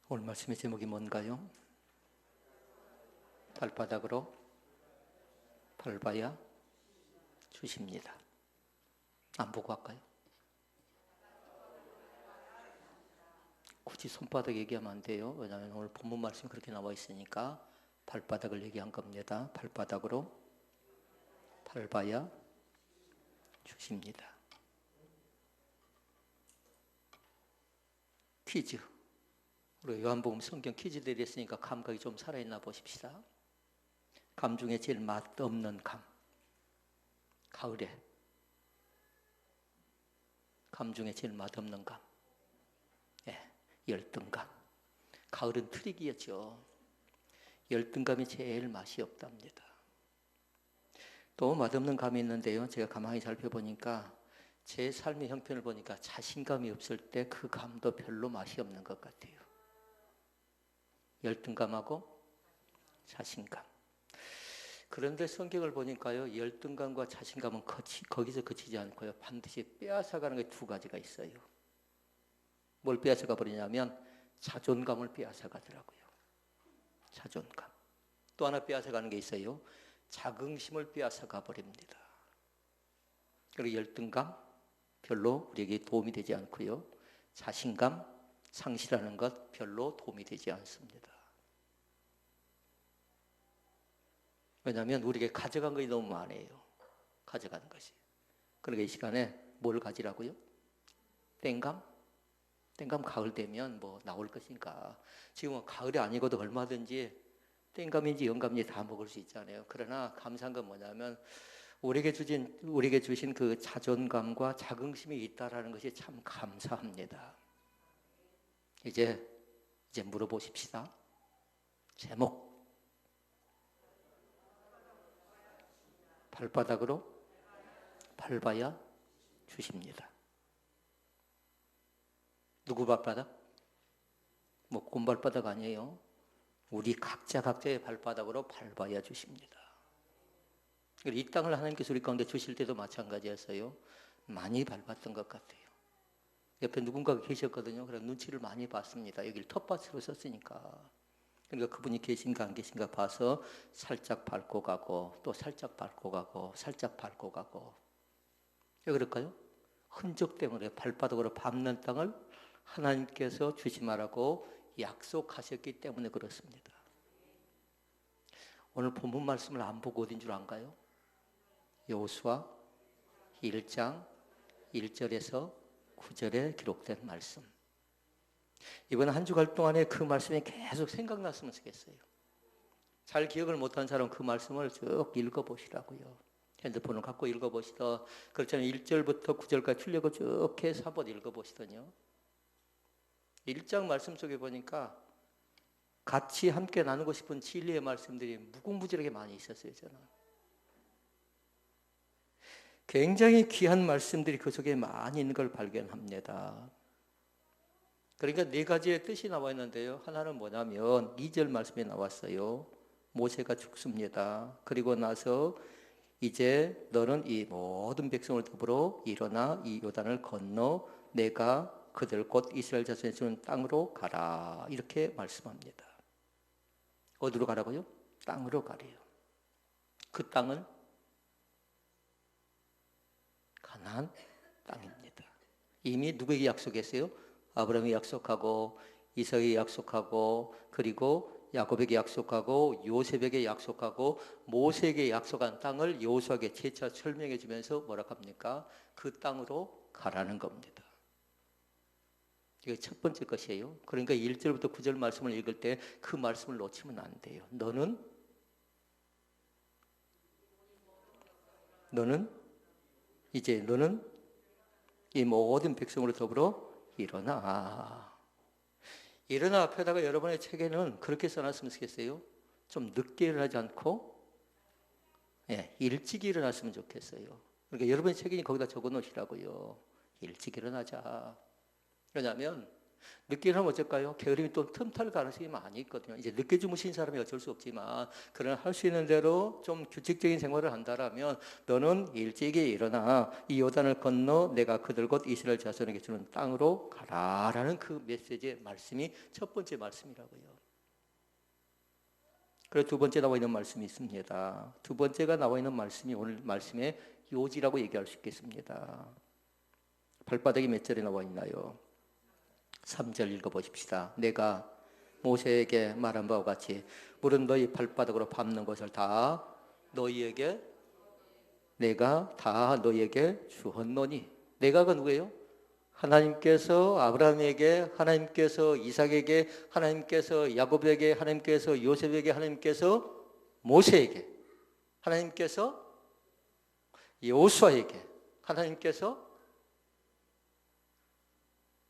오늘 말씀의 제목이 뭔가요? 발바닥으로 밟아야 주십니다. 안 보고 할까요? 굳이 손바닥 얘기하면 안 돼요. 왜냐하면 오늘 본문 말씀이 그렇게 나와 있으니까 발바닥을 얘기한 겁니다. 발바닥으로 밟아야 주십니다. 퀴즈. 우리 요한복음 성경 퀴즈들이 있으니까 감각이 좀 살아있나 보십시다. 감 중에 제일 맛없는 감. 가을에. 감 중에 제일 맛없는 감. 열등감. 가을은 트릭이었죠. 열등감이 제일 맛이 없답니다. 또 맛없는 감이 있는데요. 제가 가만히 살펴보니까 제 삶의 형편을 보니까 자신감이 없을 때 그 감도 별로 맛이 없는 것 같아요. 열등감하고 자신감. 그런데 성경을 보니까요. 열등감과 자신감은 거기서 그치지 않고요. 반드시 빼앗아가는 게 두 가지가 있어요. 뭘 빼앗아가 버리냐면 자존감을 빼앗아가더라고요. 자존감. 또 하나 빼앗아가는 게 있어요. 자긍심을 빼앗아가 버립니다. 그리고 열등감 별로 우리에게 도움이 되지 않고요. 자신감 상실하는 것 별로 도움이 되지 않습니다. 왜냐하면 우리에게 가져간 것이 너무 많아요. 가져가는 것이. 그러니까 이 시간에 뭘 가지라고요? 땡감? 땡감 가을 되면 뭐 나올 것인가. 지금은 가을이 아니고도 얼마든지 땡감인지 영감인지 다 먹을 수 있잖아요. 그러나 감사한 건 뭐냐면 우리에게 주신 그 자존감과 자긍심이 있다라는 것이 참 감사합니다. 이제 물어보십시다. 제목. 발바닥으로 밟아야 주십니다. 누구 발바닥? 뭐 곰발바닥 아니에요. 우리 각자의 발바닥으로 밟아야 주십니다. 이 땅을 하나님께서 우리 가운데 주실 때도 마찬가지였어요. 많이 밟았던 것 같아요. 옆에 누군가가 계셨거든요. 그래서 눈치를 많이 봤습니다. 여기를 텃밭으로 썼으니까. 그러니까 그분이 계신가 안 계신가 봐서 살짝 밟고 가고 또 살짝 밟고 가고 살짝 밟고 가고. 왜 그럴까요? 흔적 때문에 발바닥으로 밟는 땅을 하나님께서 주시마라고 약속하셨기 때문에 그렇습니다. 오늘 본문 말씀을 안 보고 어딘 줄 안가요? 여호수아 1장 1절에서 9절에 기록된 말씀. 이번 한 주간 동안에 그 말씀이 계속 생각났으면 좋겠어요. 잘 기억을 못한 사람은 그 말씀을 쭉 읽어보시라고요. 핸드폰을 갖고 읽어보시다. 그렇잖아요. 1절부터 9절까지 출력을 쭉 해서 한번 읽어보시더니요. 1장 말씀 속에 보니까 같이 함께 나누고 싶은 진리의 말씀들이 무궁무진하게 많이 있었어요. 저는. 굉장히 귀한 말씀들이 그 속에 많이 있는 걸 발견합니다. 그러니까 네 가지의 뜻이 나와 있는데요. 하나는 뭐냐면 2절 말씀에 나왔어요. 모세가 죽습니다. 그리고 나서 이제 너는 이 모든 백성을 더불어 일어나 이 요단을 건너 내가 그들 곧 이스라엘 자손에 주는 땅으로 가라. 이렇게 말씀합니다. 어디로 가라고요? 땅으로 가래요. 그 땅은 가나안 땅입니다. 이미 누구에게 약속했어요? 아브라함이 약속하고 이삭에게 약속하고 그리고 야곱에게 약속하고 요셉에게 약속하고 모세에게 약속한 땅을 여호수아에게 재차 설명해 주면서 뭐라고 합니까? 그 땅으로 가라는 겁니다. 이게 첫 번째 것이에요. 그러니까 1절부터 9절 말씀을 읽을 때 그 말씀을 놓치면 안 돼요. 너는 이 모든 백성으로 더불어 일어나. 일어나 앞에다가 여러분의 책에는 그렇게 써놨으면 좋겠어요. 좀 늦게 일어나지 않고 일찍 일어났으면 좋겠어요. 그러니까 여러분의 책에 거기다 적어 놓으시라고요. 일찍 일어나자. 왜냐하면 늦게 일어나면 어쩔까요? 게으름이 또 틈탈 가능성이 많이 있거든요. 이제 늦게 주무신 사람이 어쩔 수 없지만, 그러나 할 수 있는 대로 좀 규칙적인 생활을 한다라면, 너는 일찍이 일어나 이 요단을 건너 내가 그들 곧 이스라엘 자손에게 주는 땅으로 가라라는 그 메시지의 말씀이 첫 번째 말씀이라고요. 그리고 두 번째 나와 있는 말씀이 있습니다. 두 번째가 나와 있는 말씀이 오늘 말씀의 요지라고 얘기할 수 있겠습니다. 발바닥이 몇 절에 나와 있나요? 3절 읽어보십시다. 내가 모세에게 말한 바와 같이 물은 너희 발바닥으로 밟는 것을 다 너희에게 내가 다 너희에게 주었노니. 내가가 누구예요? 하나님께서 아브라함에게, 하나님께서 이삭에게, 하나님께서 야곱에게, 하나님께서 요셉에게, 하나님께서 모세에게, 하나님께서 여호수아에게, 하나님께서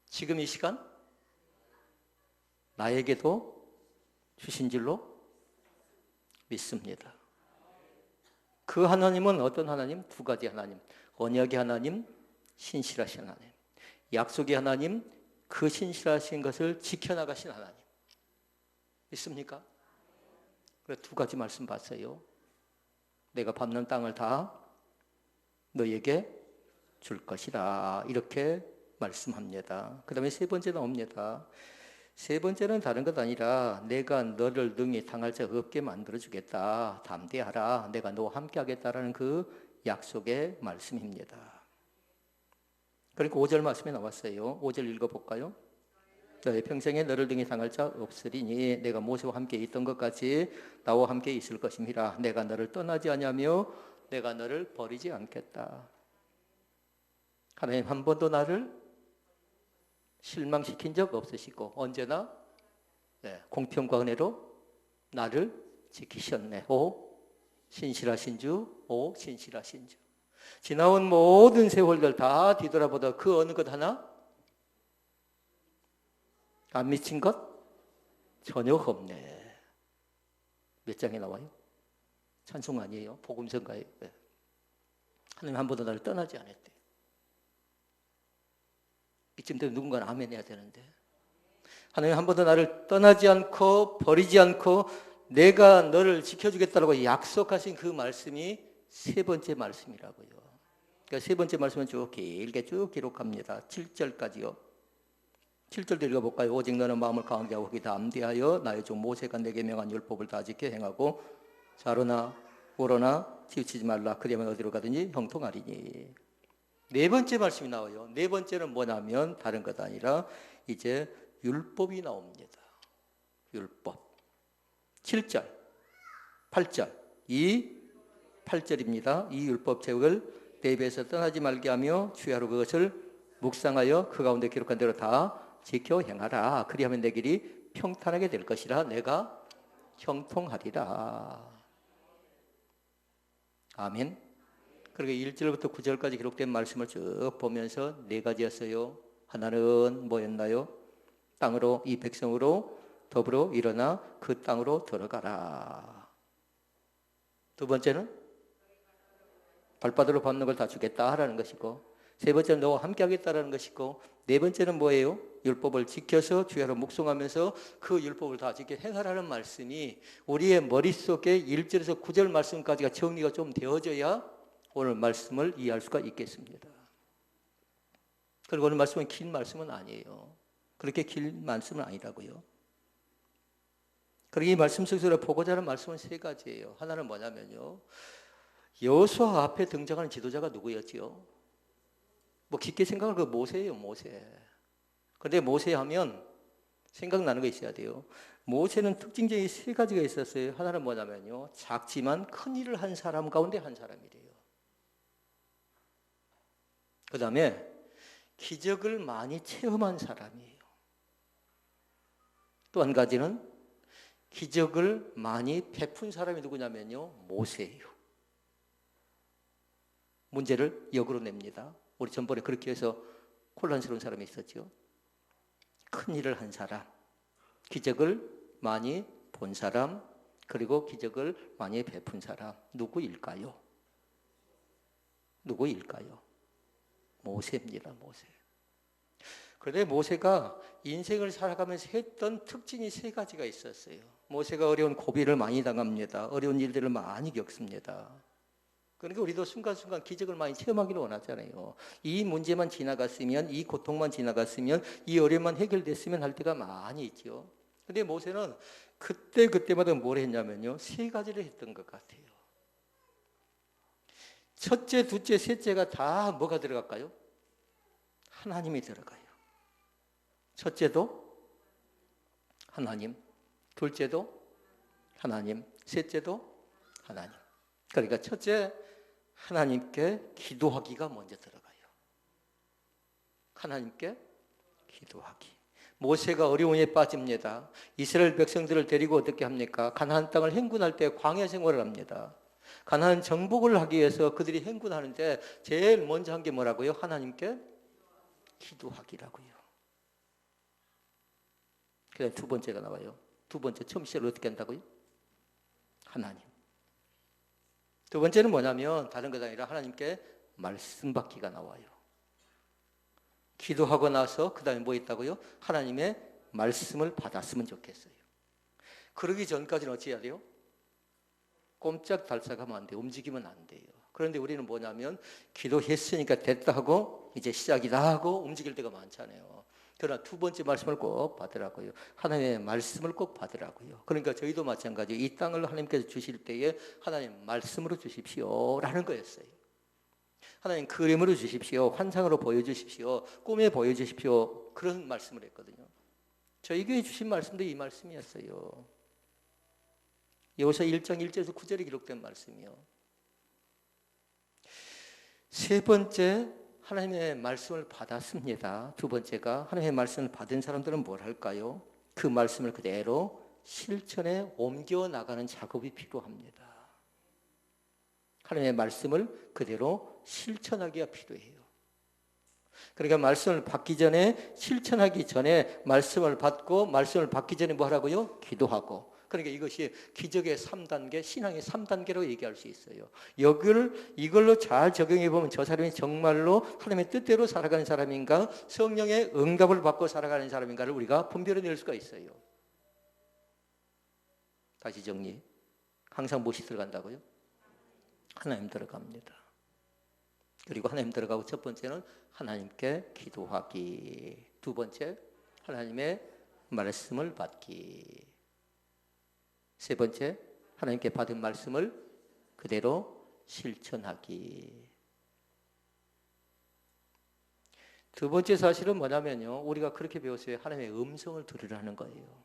지금 이 시간 나에게도 주신 줄로 믿습니다. 그 하나님은 어떤 하나님? 두 가지 하나님. 언약의 하나님, 신실하신 하나님. 약속의 하나님, 그 신실하신 것을 지켜나가신 하나님. 믿습니까? 그래서 두 가지 말씀 봤어요. 내가 밟는 땅을 다 너에게 줄 것이라 이렇게 말씀합니다. 그 다음에 세 번째 나옵니다. 세 번째는 다른 것 아니라 내가 너를 능히 당할 자 없게 만들어주겠다. 담대하라. 내가 너와 함께 하겠다라는 그 약속의 말씀입니다. 그러니까 5절 말씀에 나왔어요. 5절 읽어볼까요? 너의 평생에 너를 등에 당할 자 없으리니 내가 모세와 함께 있던 것 같이 나와 함께 있을 것임이라. 내가 너를 떠나지 아니하며 내가 너를 버리지 않겠다. 하나님 한 번도 나를 실망시킨 적 없으시고 언제나 공평과 은혜로 나를 지키셨네. 오 신실하신 주, 오 신실하신 주. 지나온 모든 세월들 다 뒤돌아보다 그 어느 것 하나 안 미친 것 전혀 없네. 몇 장에 나와요? 찬송 아니에요? 복음서인가요? 네. 하나님 한 번도 나를 떠나지 않았대. 이쯤 되면 누군가는 아멘 해야 되는데, 하나님 한 번도 나를 떠나지 않고 버리지 않고 내가 너를 지켜주겠다고 약속하신 그 말씀이 세 번째 말씀이라고요. 그러니까 세 번째 말씀은 쭉 길게 쭉 기록합니다. 7절까지요. 7절도 읽어볼까요? 오직 너는 마음을 강하게 하고 거기 담대하여 나의 종 모세가 내게 명한 율법을 다 지켜 행하고 좌로나 우로나 치우치지 말라. 그리하면 어디로 가든지 형통하리니. 네 번째 말씀이 나와요. 네 번째는 뭐냐면 다른 것 아니라 이제 율법이 나옵니다. 율법. 7절, 8절, 8절입니다. 이 율법 책을 내 입에서 떠나지 말게 하며 주야로 그것을 묵상하여 그 가운데 기록한 대로 다 지켜 행하라. 그리하면 내 길이 평탄하게 될 것이라. 내가 형통하리라. 아멘. 그리고 1절부터 9절까지 기록된 말씀을 쭉 보면서 네 가지였어요. 하나는 뭐였나요? 땅으로 이 백성으로 더불어 일어나 그 땅으로 들어가라. 두 번째는 발바닥으로 밟는 걸 다 주겠다 하라는 것이고, 세 번째는 너와 함께 하겠다라는 것이고, 네 번째는 뭐예요? 율법을 지켜서 주야로 묵송하면서 그 율법을 다 지켜 행하라는 말씀이 우리의 머릿속에 1절에서 9절 말씀까지가 정리가 좀 되어져야 오늘 말씀을 이해할 수가 있겠습니다. 그리고 오늘 말씀은 긴 말씀은 아니에요. 그렇게 긴 말씀은 아니라고요. 그리고 이 말씀 속에서 보고자 하는 말씀은 세 가지예요. 하나는 뭐냐면요, 여호수아 앞에 등장하는 지도자가 누구였지요? 뭐 깊게 생각할 그 모세예요, 모세. 그런데 모세 하면 생각나는 거 있어야 돼요. 모세는 특징적인 세 가지가 있었어요. 하나는 뭐냐면요, 작지만 큰 일을 한 사람 가운데 한 사람이래요. 그 다음에 기적을 많이 체험한 사람이에요. 또 한 가지는 기적을 많이 베푼 사람이 누구냐면요, 모세예요. 문제를 역으로 냅니다. 우리 전번에 그렇게 해서 혼란스러운 사람이 있었죠. 큰 일을 한 사람, 기적을 많이 본 사람, 그리고 기적을 많이 베푼 사람, 누구일까요? 누구일까요? 모세입니다, 모세. 그런데 모세가 인생을 살아가면서 했던 특징이 세 가지가 있었어요. 모세가 어려운 고비를 많이 당합니다. 어려운 일들을 많이 겪습니다. 그러니까 우리도 순간순간 기적을 많이 체험하기를 원하잖아요. 이 문제만 지나갔으면, 이 고통만 지나갔으면, 이 어려움만 해결됐으면 할 때가 많이 있죠. 근데 모세는 그때마다 뭘 했냐면요, 세 가지를 했던 것 같아요. 첫째, 둘째, 셋째가 다 뭐가 들어갈까요? 하나님이 들어가요. 첫째도 하나님, 둘째도 하나님, 셋째도 하나님. 그러니까 첫째, 하나님께 기도하기가 먼저 들어가요. 하나님께 기도하기. 모세가 어려움에 빠집니다. 이스라엘 백성들을 데리고 어떻게 합니까? 가나안 땅을 행군할 때 광야 생활을 합니다. 가나안 정복을 하기 위해서 그들이 행군하는데 제일 먼저 한 게 뭐라고요? 하나님께 기도하기라고요. 그다음 두 번째가 나와요. 두 번째 처음 시작을 어떻게 한다고요? 하나님. 두 번째는 뭐냐면 다른 것 아니라 하나님께 말씀 받기가 나와요. 기도하고 나서 그 다음에 뭐 있다고요? 하나님의 말씀을 받았으면 좋겠어요. 그러기 전까지는 어찌 해야 돼요? 꼼짝달싹하면 안 돼요. 움직이면 안 돼요. 그런데 우리는 뭐냐면 기도했으니까 됐다 하고 이제 시작이다 하고 움직일 때가 많잖아요. 그러나 두 번째 말씀을 꼭 받으라고요. 하나님의 말씀을 꼭 받으라고요. 그러니까 저희도 마찬가지 이 땅을 하나님께서 주실 때에 하나님 말씀으로 주십시오라는 거였어요. 하나님 그림으로 주십시오. 환상으로 보여주십시오. 꿈에 보여주십시오. 그런 말씀을 했거든요. 저희 교회 주신 말씀도 이 말씀이었어요. 여호수아 1장 1절에서 9절에 기록된 말씀이요. 세 번째, 하나님의 말씀을 받았습니다. 두 번째가 하나님의 말씀을 받은 사람들은 뭘 할까요? 그 말씀을 그대로 실천에 옮겨 나가는 작업이 필요합니다. 하나님의 말씀을 그대로 실천하기가 필요해요. 그러니까 말씀을 받기 전에, 실천하기 전에 말씀을 받고 말씀을 받기 전에 뭐 하라고요? 기도하고. 그러니까 이것이 기적의 3단계, 신앙의 3단계로 얘기할 수 있어요. 이걸로 잘 적용해 보면 저 사람이 정말로 하나님의 뜻대로 살아가는 사람인가, 성령의 응답을 받고 살아가는 사람인가를 우리가 분별해낼 수가 있어요. 다시 정리. 항상 무엇이 들어간다고요? 하나님 들어갑니다. 그리고 하나님 들어가고 첫 번째는 하나님께 기도하기. 두 번째, 하나님의 말씀을 받기. 세 번째, 하나님께 받은 말씀을 그대로 실천하기. 두 번째 사실은 뭐냐면요, 우리가 그렇게 배웠어요. 하나님의 음성을 들으라는 거예요.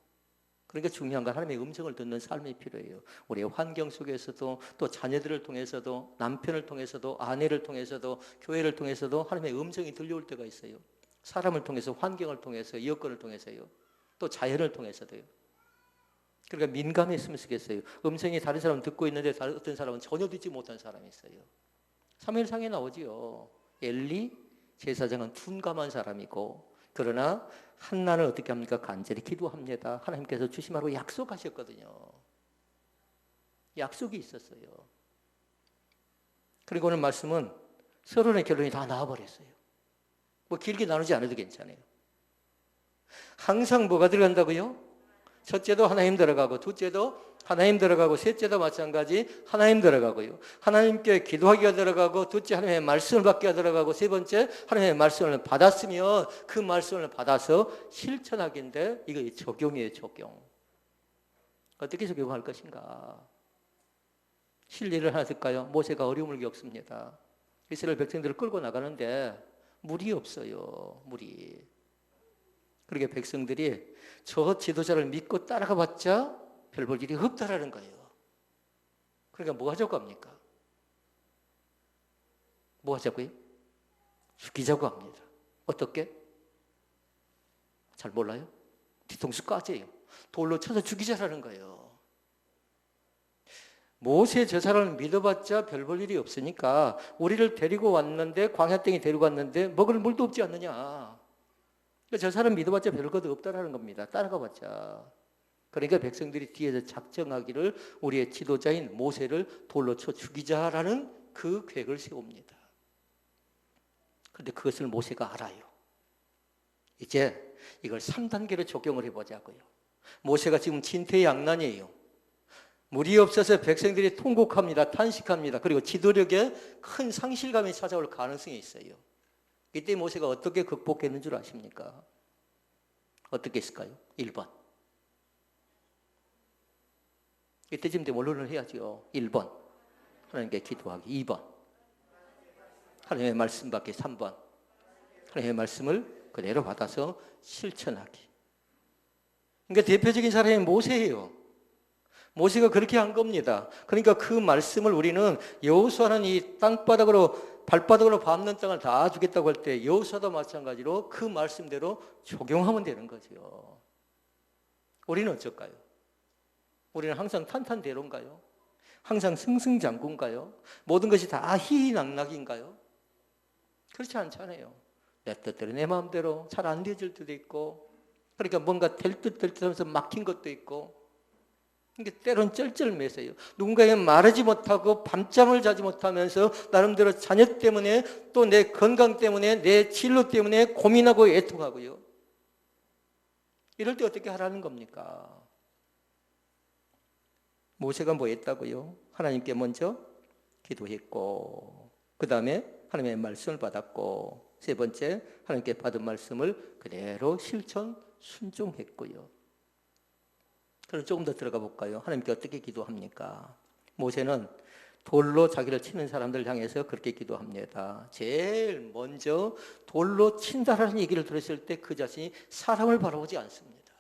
그러니까 중요한 건 하나님의 음성을 듣는 삶이 필요해요. 우리의 환경 속에서도, 또 자녀들을 통해서도, 남편을 통해서도, 아내를 통해서도, 교회를 통해서도 하나님의 음성이 들려올 때가 있어요. 사람을 통해서, 환경을 통해서, 여건을 통해서요. 또 자연을 통해서도요. 그러니까 민감했으면 좋겠어요. 음성이 다른 사람은 듣고 있는데 어떤 사람은 전혀 듣지 못한 사람이 있어요. 사무엘상에 나오지요. 엘리 제사장은 둔감한 사람이고, 그러나 한나는 어떻게 합니까? 간절히 기도합니다. 하나님께서 주심하라고 약속하셨거든요. 약속이 있었어요. 그리고 오늘 말씀은 서론의 결론이 다 나와버렸어요. 뭐 길게 나누지 않아도 괜찮아요. 항상 뭐가 들어간다고요? 첫째도 하나님 들어가고, 둘째도 하나님 들어가고, 셋째도 마찬가지 하나님 들어가고요. 하나님께 기도하기가 들어가고, 둘째 하나님의 말씀을 받기가 들어가고, 세 번째 하나님의 말씀을 받았으면 그 말씀을 받아서 실천하기인데, 이거 적용이에요. 적용. 어떻게 적용할 것인가? 실례를 하나 들까요? 모세가 어려움을 겪습니다. 이스라엘 백성들을 끌고 나가는데 물이 없어요. 물이. 그러니까 백성들이 저 지도자를 믿고 따라가 봤자 별 볼 일이 없다라는 거예요. 그러니까 뭐 하자고 합니까? 뭐 하자고요? 죽이자고 합니다. 어떻게? 잘 몰라요? 뒤통수까지예요. 돌로 쳐서 죽이자라는 거예요. 모세 저 사람을 믿어봤자 별 볼 일이 없으니까 우리를 데리고 왔는데, 광야 땅에 데리고 왔는데 먹을 물도 없지 않느냐. 저 사람 믿어봤자 별것도 없다라는 겁니다. 따라가 봤자. 그러니까 백성들이 뒤에서 작정하기를 우리의 지도자인 모세를 돌로 쳐 죽이자라는 그 계획을 세웁니다. 그런데 그것을 모세가 알아요. 이제 이걸 3단계로 적용을 해보자고요. 모세가 지금 진퇴양난이에요. 물이 없어서 백성들이 통곡합니다. 탄식합니다. 그리고 지도력에 큰 상실감이 찾아올 가능성이 있어요. 이때 모세가 어떻게 극복했는 줄 아십니까? 어떻게 했을까요? 1번. 이때쯤 되면 언론을 해야죠. 1번. 하나님께 기도하기. 2번. 하나님의 말씀 받기. 3번. 하나님의 말씀을 그대로 받아서 실천하기. 그러니까 대표적인 사람이 모세예요. 모세가 그렇게 한 겁니다. 그러니까 그 말씀을 우리는 여호수아는 이 땅바닥으로 발바닥으로 밟는 땅을 다 주겠다고 할 때 여호수아도 마찬가지로 그 말씀대로 적용하면 되는 거죠. 우리는 어쩔까요? 우리는 항상 탄탄대로인가요? 항상 승승장구인가요? 모든 것이 다 희희낙낙인가요? 그렇지 않잖아요. 내 뜻대로 내 마음대로 잘 안 되어질 때도 있고, 그러니까 뭔가 될 듯 하면서 막힌 것도 있고, 그러니까 때로는 쩔쩔매서요. 누군가에게 말하지 못하고 밤잠을 자지 못하면서 나름대로 자녀 때문에 또 내 건강 때문에 내 진로 때문에 고민하고 애통하고요. 이럴 때 어떻게 하라는 겁니까? 모세가 뭐 했다고요? 하나님께 먼저 기도했고, 그 다음에 하나님의 말씀을 받았고, 세 번째 하나님께 받은 말씀을 그대로 실천 순종했고요. 그럼 조금 더 들어가 볼까요? 하나님께 어떻게 기도합니까? 모세는 돌로 자기를 치는 사람들 향해서 그렇게 기도합니다. 제일 먼저 돌로 친다라는 얘기를 들었을 때 그 자신이 사람을 바라보지 않습니다.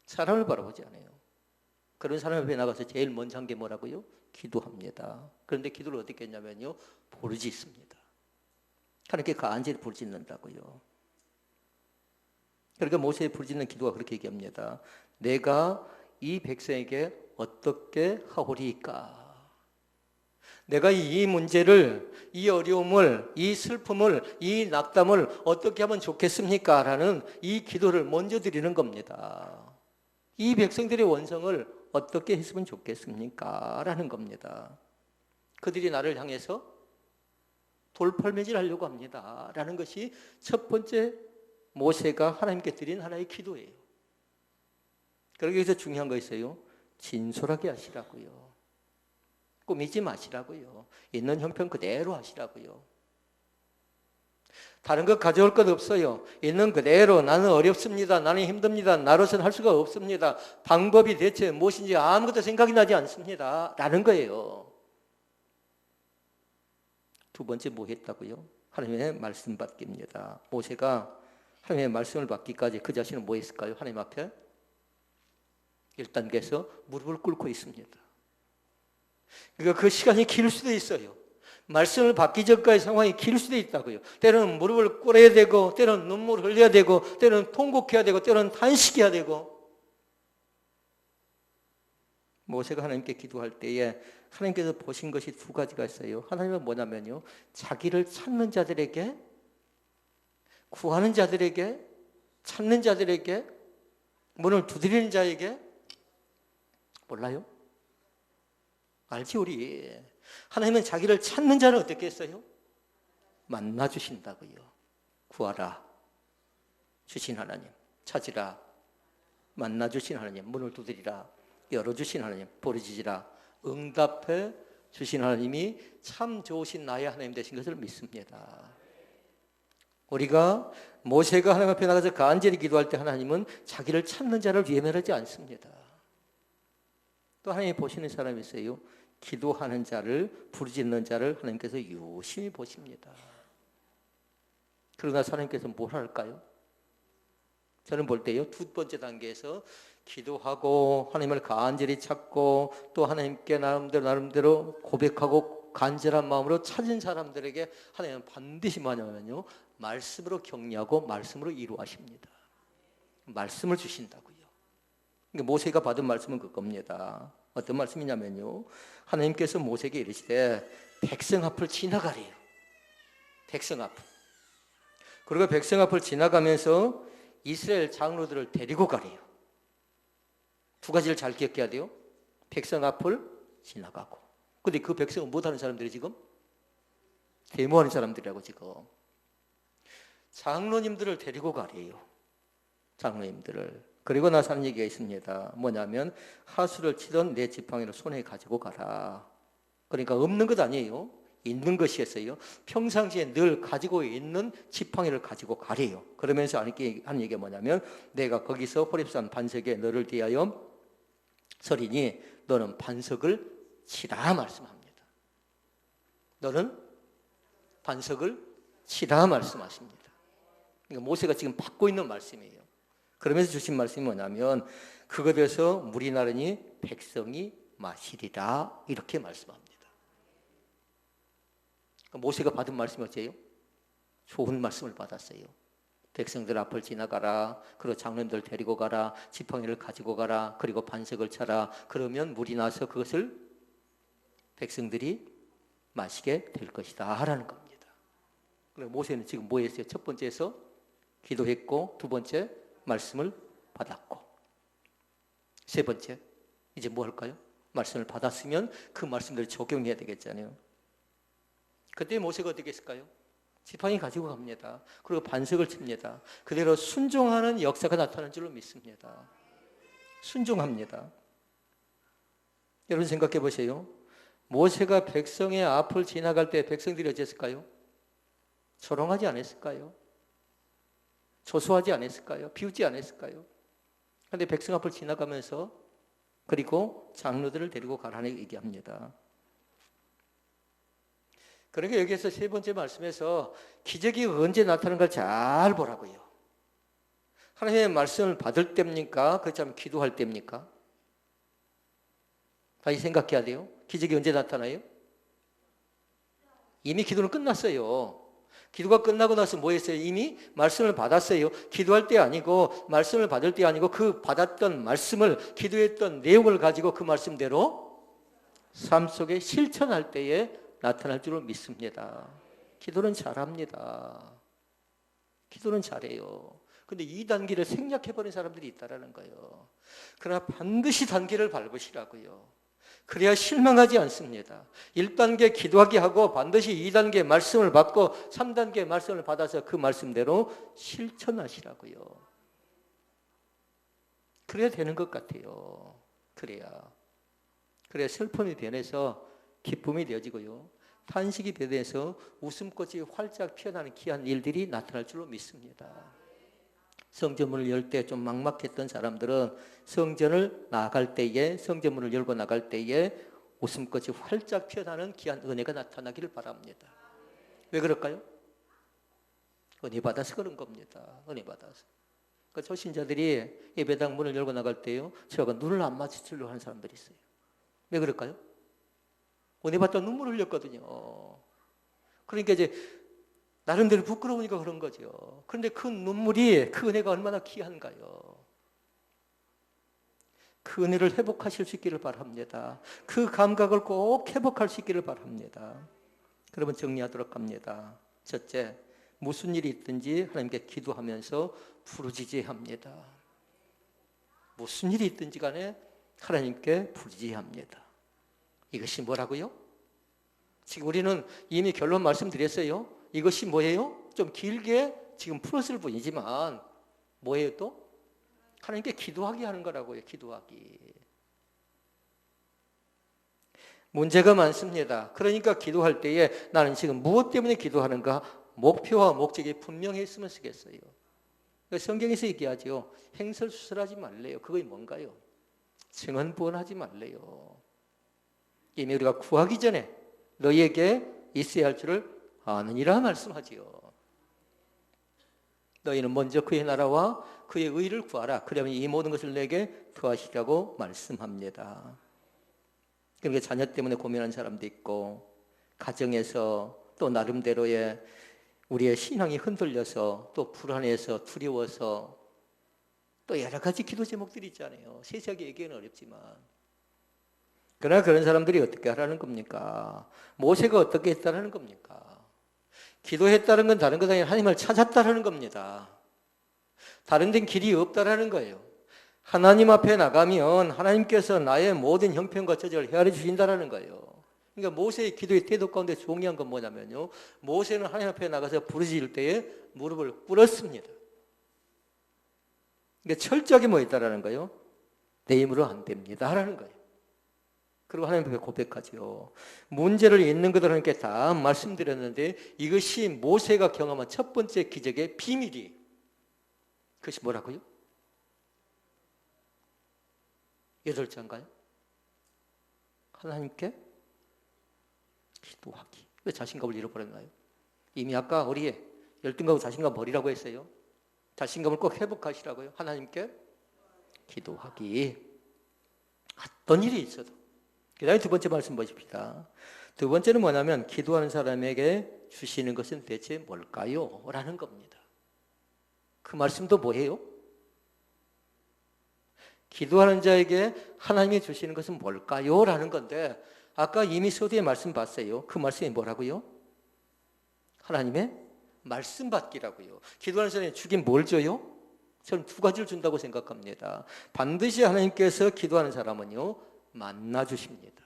사람을 바라보지 않아요. 그런 사람 앞에 나가서 제일 먼저 한 게 뭐라고요? 기도합니다. 그런데 기도를 어떻게 했냐면요, 부르짖습니다. 하나님께 간절히 부르짖는다고요. 그러니까 모세의 부르짖는 기도가 그렇게 얘기합니다. 내가 이 백성에게 어떻게 하오리까? 내가 이 문제를, 이 어려움을, 이 슬픔을, 이 낙담을 어떻게 하면 좋겠습니까? 라는 이 기도를 먼저 드리는 겁니다. 이 백성들의 원성을 어떻게 했으면 좋겠습니까? 라는 겁니다. 그들이 나를 향해서 돌팔매질 하려고 합니다. 라는 것이 첫 번째 모세가 하나님께 드린 하나의 기도예요. 그러기 위해서 중요한 거 있어요. 진솔하게 하시라고요. 꾸미지 마시라고요. 있는 형편 그대로 하시라고요. 다른 것 가져올 것 없어요. 있는 그대로 나는 어렵습니다. 나는 힘듭니다. 나로서는 할 수가 없습니다. 방법이 대체 무엇인지 아무것도 생각이 나지 않습니다. 라는 거예요. 두 번째 뭐 했다고요? 하나님의 말씀 받기입니다. 모세가 하나님의 말씀을 받기까지 그 자신은 뭐 했을까요? 하나님 앞에 1단계에서 무릎을 꿇고 있습니다. 그러니까 그 시간이 길 수도 있어요. 말씀을 받기 전까지 상황이 길 수도 있다고요. 때로는 무릎을 꿇어야 되고, 때로는 눈물을 흘려야 되고, 때로는 통곡해야 되고, 때로는 탄식해야 되고. 모세가 하나님께 기도할 때에 하나님께서 보신 것이 두 가지가 있어요. 하나님은 뭐냐면요, 자기를 찾는 자들에게, 구하는 자들에게, 찾는 자들에게, 문을 두드리는 자에게, 몰라요? 알지 우리. 하나님은 자기를 찾는 자를 어떻게 했어요? 만나주신다고요. 구하라 주신 하나님, 찾으라 만나주신 하나님, 문을 두드리라 열어주신 하나님, 부르짖으라 응답해 주신 하나님이 참 좋으신 나의 하나님 되신 것을 믿습니다. 우리가 모세가 하나님 앞에 나가서 간절히 기도할 때 하나님은 자기를 찾는 자를 외면하지 않습니다. 또 하나님이 보시는 사람이 있어요. 기도하는 자를, 부르짖는 자를 하나님께서 유심히 보십니다. 그러나 하나님께서 뭘 할까요? 저는 볼 때요, 두 번째 단계에서 기도하고 하나님을 간절히 찾고 또 하나님께 나름대로 고백하고 간절한 마음으로 찾은 사람들에게 하나님은 반드시 뭐냐면요, 말씀으로 격려하고 말씀으로 이루하십니다. 말씀을 주신다고요. 그러니까 모세가 받은 말씀은 그겁니다. 어떤 말씀이냐면요, 하나님께서 모세에게 이르시되 백성 앞을 지나가래요. 백성 앞을. 그리고 백성 앞을 지나가면서 이스라엘 장로들을 데리고 가래요. 두 가지를 잘 기억해야 돼요. 백성 앞을 지나가고. 근데 그 백성은 못하는 사람들이 지금? 데모하는 사람들이라고 지금. 장로님들을 데리고 가래요. 장로님들을. 그리고 나서 하는 얘기가 있습니다. 뭐냐면 하수를 치던 내 지팡이를 손에 가지고 가라. 그러니까 없는 것 아니에요. 있는 것이었어요. 평상시에 늘 가지고 있는 지팡이를 가지고 가래요. 그러면서 하는 얘기가 뭐냐면 내가 거기서 호렙산 반석에 너를 대하여 서리니 너는 반석을 치라 말씀합니다. 너는 반석을 치라 말씀하십니다. 그러니까 모세가 지금 받고 있는 말씀이에요. 그러면서 주신 말씀이 뭐냐면 그것에서 물이 나르니 백성이 마시리라 이렇게 말씀합니다. 그러니까 모세가 받은 말씀이 어째요? 좋은 말씀을 받았어요. 백성들 앞을 지나가라. 그리고 장로님들 데리고 가라. 지팡이를 가지고 가라. 그리고 반석을 차라. 그러면 물이 나서 그것을 백성들이 마시게 될 것이다 하라는 겁니다. 그리고 모세는 지금 뭐 했어요? 첫 번째에서 기도했고 두 번째 말씀을 받았고 세 번째 이제 뭐 할까요? 말씀을 받았으면 그 말씀들을 적용해야 되겠잖아요. 그때 모세가 어떻게 했을까요? 지팡이 가지고 갑니다. 그리고 반석을 칩니다. 그대로 순종하는 역사가 나타나는 줄로 믿습니다. 순종합니다. 여러분 생각해 보세요. 모세가 백성의 앞을 지나갈 때 백성들이 어땠을까요? 조롱하지 않았을까요? 조소하지 않았을까요? 비웃지 않았을까요? 그런데 백성 앞을 지나가면서 그리고 장로들을 데리고 가라는 얘기합니다. 그러니까 여기에서 세 번째 말씀에서 기적이 언제 나타나는 걸 잘 보라고요. 하나님의 말씀을 받을 때입니까? 그렇지 않으면 기도할 때입니까? 다시 생각해야 돼요. 기적이 언제 나타나요? 이미 기도는 끝났어요. 기도가 끝나고 나서 뭐 했어요? 이미 말씀을 받았어요. 기도할 때 아니고 말씀을 받을 때 아니고 그 받았던 말씀을 기도했던 내용을 가지고 그 말씀대로 삶 속에 실천할 때에 나타날 줄을 믿습니다. 기도는 잘합니다. 기도는 잘해요. 근데 이 단계를 생략해버린 사람들이 있다는 거예요. 그러나 반드시 단계를 밟으시라고요. 그래야 실망하지 않습니다. 1단계 기도하게 하고 반드시 2단계 말씀을 받고 3단계 말씀을 받아서 그 말씀대로 실천하시라고요. 그래야 되는 것 같아요. 그래야 슬픔이 변해서 기쁨이 되어지고요. 탄식이 변해서 웃음꽃이 활짝 피어나는 귀한 일들이 나타날 줄로 믿습니다. 성전문을 열 때 좀 막막했던 사람들은 성전을 나갈 때에 성전문을 열고 나갈 때에 웃음꽃이 활짝 피어나는 귀한 은혜가 나타나기를 바랍니다. 왜 그럴까요? 은혜 받아서 그런 겁니다. 은혜 받아서. 그러니까 저 신자들이 예배당 문을 열고 나갈 때요, 저하고 눈을 안 마주치려고 하는 사람들이 있어요. 왜 그럴까요? 은혜 받다 눈물을 흘렸거든요. 그러니까 이제 나름대로 부끄러우니까 그런 거죠. 그런데 그 눈물이, 그 은혜가 얼마나 귀한가요? 그 은혜를 회복하실 수 있기를 바랍니다. 그 감각을 꼭 회복할 수 있기를 바랍니다. 그러면 정리하도록 합니다. 첫째, 무슨 일이 있든지 하나님께 기도하면서 부르짖어합니다. 무슨 일이 있든지 간에 하나님께 부르짖어합니다. 이것이 뭐라고요? 지금 우리는 이미 결론 말씀드렸어요. 이것이 뭐예요? 좀 길게 지금 풀었을 뿐이지만 뭐예요 또? 하나님께 기도하게 하는 거라고요. 기도하기. 문제가 많습니다. 그러니까 기도할 때에 나는 지금 무엇 때문에 기도하는가? 목표와 목적이 분명했으면 쓰겠어요. 성경에서 얘기하죠. 행설수설하지 말래요. 그게 뭔가요? 증언부언하지 말래요. 이미 우리가 구하기 전에 너희에게 있어야 할 줄을 아느니라 말씀하지요. 너희는 먼저 그의 나라와 그의 의를 구하라. 그러면 이 모든 것을 내게 더하시라고 말씀합니다. 그러니까 자녀 때문에 고민하는 사람도 있고, 가정에서 또 나름대로의 우리의 신앙이 흔들려서 또 불안해서 두려워서 또 여러 가지 기도 제목들이 있잖아요. 세세하게 얘기하기는 어렵지만. 그러나 그런 사람들이 어떻게 하라는 겁니까? 모세가 어떻게 했다는 겁니까? 기도했다는 건 다른 것 아니라 하나님을 찾았다는 겁니다. 다른 데는 길이 없다라는 거예요. 하나님 앞에 나가면 하나님께서 나의 모든 형편과 처지를 헤아려 주신다는 거예요. 그러니까 모세의 기도의 태도 가운데 중요한 건 뭐냐면요, 모세는 하나님 앞에 나가서 부르짖을 때에 무릎을 꿇었습니다. 그러니까 철저하게 뭐 했다라는 거예요? 내 힘으로 안 됩니다 라는 거예요. 그리고 하나님 앞에 고백하죠. 문제를 있는 그대로 하나님께 다 말씀드렸는데 이것이 모세가 경험한 첫 번째 기적의 비밀이, 그것이 뭐라고요? 8자인가요? 하나님께 기도하기. 왜 자신감을 잃어버렸나요? 이미 아까 우리의 열등감과 자신감 버리라고 했어요. 자신감을 꼭 회복하시라고요. 하나님께 기도하기. 어떤 일이 있어도. 그 다음에 두 번째 말씀 보십시다. 두 번째는 뭐냐면 기도하는 사람에게 주시는 것은 대체 뭘까요? 라는 겁니다. 그 말씀도 뭐예요? 기도하는 자에게 하나님이 주시는 것은 뭘까요? 라는 건데 아까 이미 서두에 말씀 봤어요. 그 말씀이 뭐라고요? 하나님의 말씀 받기라고요. 기도하는 사람이 주긴 뭘 줘요? 저는 두 가지를 준다고 생각합니다. 반드시 하나님께서 기도하는 사람은요, 만나주십니다.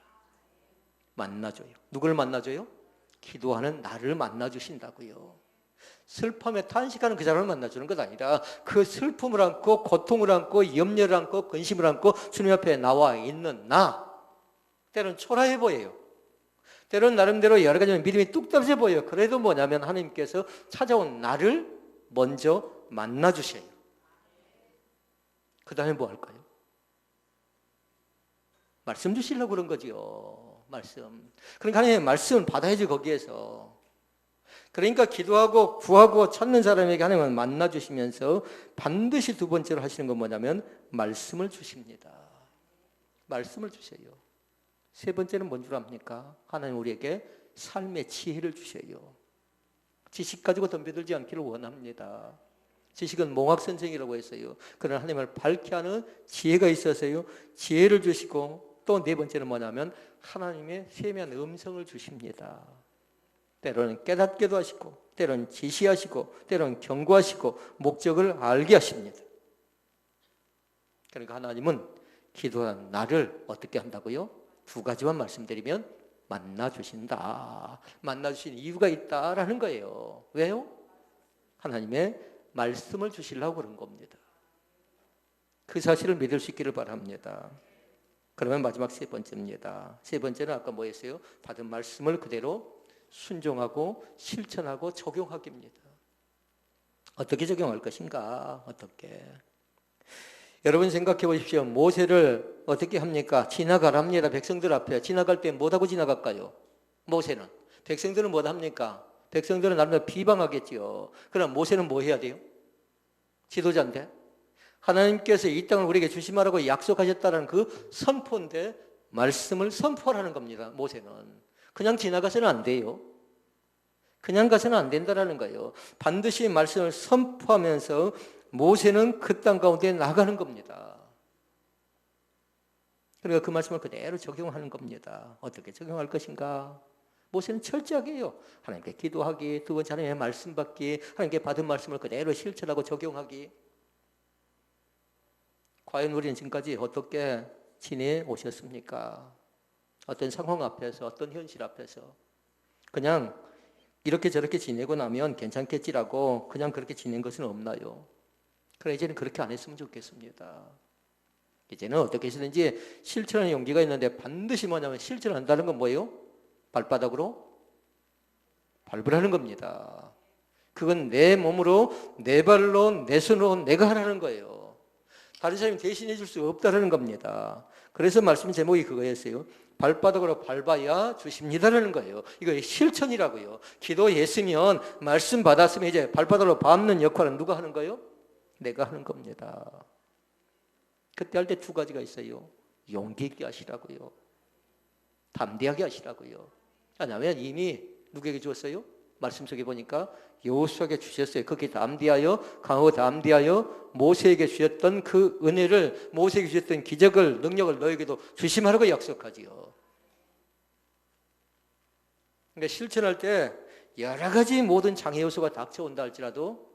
만나줘요. 누구를 만나줘요? 기도하는 나를 만나주신다고요. 슬픔에 탄식하는 그 사람을 만나주는 것 아니라 그 슬픔을 안고 고통을 안고 염려를 안고 근심을 안고 주님 앞에 나와 있는 나, 때로는 초라해 보여요. 때로는 나름대로 여러 가지 믿음이 뚝 떨어져 보여요. 그래도 뭐냐면 하나님께서 찾아온 나를 먼저 만나주셔요. 그 다음에 뭐 할까요? 말씀 주시려고 그런 거지요. 말씀. 그러니까 하나님의 말씀을 받아야지 거기에서. 그러니까 기도하고 구하고 찾는 사람에게 하나님은 만나주시면서 반드시 두 번째로 하시는 건 뭐냐면 말씀을 주십니다. 말씀을 주세요. 세 번째는 뭔 줄 압니까? 하나님 우리에게 삶의 지혜를 주셔요. 지식 가지고 덤벼들지 않기를 원합니다. 지식은 몽학선생이라고 했어요. 그러나 하나님을 밝게 하는 지혜가 있어서요, 지혜를 주시고 또 네 번째는 뭐냐면 하나님의 세미한 음성을 주십니다. 때로는 깨닫게도 하시고 때로는 지시하시고 때로는 경고하시고 목적을 알게 하십니다. 그러니까 하나님은 기도한 나를 어떻게 한다고요? 두 가지만 말씀드리면 만나주신다. 만나주신 이유가 있다라는 거예요. 왜요? 하나님의 말씀을 주시려고 그런 겁니다. 그 사실을 믿을 수 있기를 바랍니다. 그러면 마지막 세 번째입니다. 세 번째는 아까 뭐였어요? 받은 말씀을 그대로 순종하고 실천하고 적용하기입니다. 어떻게 적용할 것인가? 어떻게? 여러분 생각해 보십시오. 모세를 어떻게 합니까? 지나가랍니다. 백성들 앞에. 지나갈 때 뭐하고 지나갈까요? 모세는. 백성들은 뭐 합니까? 백성들은 나름대로 비방하겠지요. 그럼 모세는 뭐 해야 돼요? 지도자인데. 하나님께서 이 땅을 우리에게 주시마라고 약속하셨다는 그 선포인데 말씀을 선포하라는 겁니다. 모세는. 그냥 지나가서는 안 돼요. 그냥 가서는 안 된다는 거예요. 반드시 말씀을 선포하면서 모세는 그 땅 가운데 나가는 겁니다. 그러니까 그 말씀을 그대로 적용하는 겁니다. 어떻게 적용할 것인가? 모세는 철저하게 해요. 하나님께 기도하기, 두 번째 하나님의 말씀 받기, 하나님께 받은 말씀을 그대로 실천하고 적용하기. 과연 우리는 지금까지 어떻게 지내오셨습니까? 어떤 상황 앞에서, 어떤 현실 앞에서 그냥 이렇게 저렇게 지내고 나면 괜찮겠지라고 그냥 그렇게 지낸 것은 없나요? 그래, 이제는 그렇게 안 했으면 좋겠습니다. 이제는 어떻게 하시든지 실천하는 용기가 있는데 반드시 뭐냐면 실천한다는 건 뭐예요? 발바닥으로 밟으라는 겁니다. 그건 내 몸으로, 내 발로, 내 손으로 내가 하라는 거예요. 다른 사람이 대신해 줄 수 없다는 겁니다. 그래서 말씀 제목이 그거였어요. 발바닥으로 밟아야 주십니다라는 거예요. 이거 실천이라고요. 기도했으면 말씀 받았으면 이제 발바닥으로 밟는 역할은 누가 하는 거예요? 내가 하는 겁니다. 그때 할 때 두 가지가 있어요. 용기 있게 하시라고요. 담대하게 하시라고요. 왜냐하면 이미 누구에게 주었어요? 말씀 속에 보니까 여호수아에게 주셨어요. 그렇게 담대하여, 강하고 담대하여 모세에게 주셨던 그 은혜를, 모세에게 주셨던 기적을, 능력을 너에게도 주심하라고 약속하지요. 그러니까 실천할 때 여러 가지 모든 장애 요소가 닥쳐온다 할지라도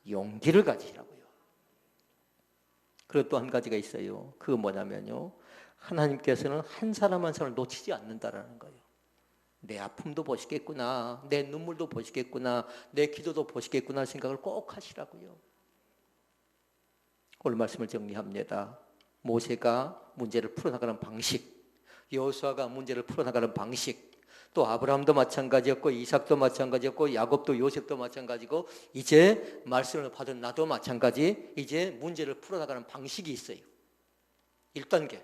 용기를 가지라고요. 그리고 또 한 가지가 있어요. 그거 뭐냐면요, 하나님께서는 한 사람 한 사람을 놓치지 않는다라는 거예요. 내 아픔도 보시겠구나, 내 눈물도 보시겠구나, 내 기도도 보시겠구나 생각을 꼭 하시라고요. 오늘 말씀을 정리합니다. 모세가 문제를 풀어나가는 방식, 여호수아가 문제를 풀어나가는 방식, 또 아브라함도 마찬가지였고 이삭도 마찬가지였고 야곱도 요셉도 마찬가지고 이제 말씀을 받은 나도 마찬가지. 이제 문제를 풀어나가는 방식이 있어요. 1단계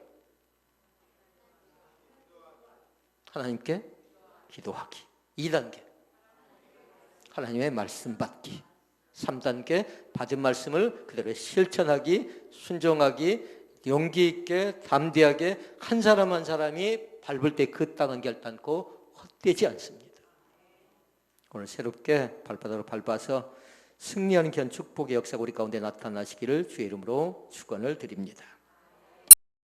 하나님께 기도하기, 2단계 하나님의 말씀 받기, 3단계 받은 말씀을 그대로 실천하기, 순종하기, 용기 있게 담대하게 한 사람 한 사람이 밟을 때 그 땅은 결단코 헛되지 않습니다. 오늘 새롭게 발바닥으로 밟아서 승리하는 축복의 역사가 우리 가운데 나타나시기를 주의 이름으로 축원을 드립니다.